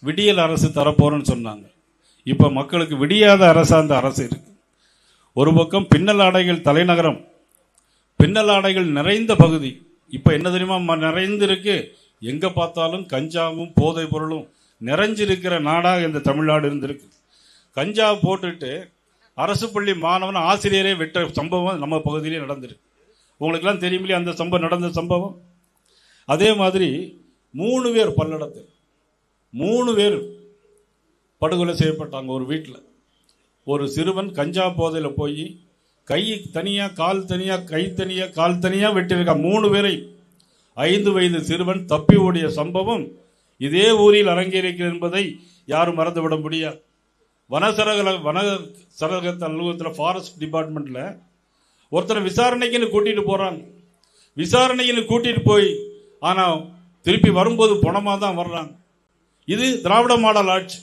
விடியல் அரசு தரப்போறேன்னு சொன்னாங்க. இப்ப மக்களுக்கு விடியாத அரசா அந்த அரசு இருக்கு. ஒரு பக்கம் பின்னல் ஆடைகள் தலைநகரம், பின்னல் ஆடைகள் நிறைந்த பகுதி. இப்ப என்ன தெரியுமா நிறைந்து இருக்கு, எங்க பார்த்தாலும் கஞ்சாவும் போதை பொருளும் நிறைஞ்சிருக்கிற நாடாக இந்த தமிழ்நாடு இருந்திருக்கு. கஞ்சா போட்டுட்டு அரசு பள்ளி மாணவன் ஆசிரியரை வெட்ட சம்பவம் நம்ம பகுதியிலே நடந்திருக்கு. உங்களுக்கெல்லாம் தெரியுமில்லையா அந்த சம்பவம், நடந்த சம்பவம். அதே மாதிரி 3 பேர் பல்லடத்தில் 3 பேர் படுகொலை செய்யப்பட்டாங்க. ஒரு வீட்டில் ஒரு சிறுவன் கஞ்சா போதையில் போய் கை தனியா கால் தனியா கை தனியா கால் தனியா வெட்டியிருக்கான் 3 பேரை. 5 வயது சிறுவன் தப்பி ஓடிய சம்பவம் இதே ஊரில் அரங்கேறிக்கிறது என்பதை யாரும் மறந்துவிட முடியாது. வன சரக அலுவலகத்தில் ஃபாரஸ்ட் டிபார்ட்மெண்ட்ல ஒருத்தரை விசாரணைக்குன்னு கூட்டிட்டு போறாங்க. விசாரணைக்குன்னு கூட்டிட்டு போய் ஆனா திருப்பி வரும்போது பணமா தான் வர்றாங்க. இது திராவிட மாடல் ஆட்சி.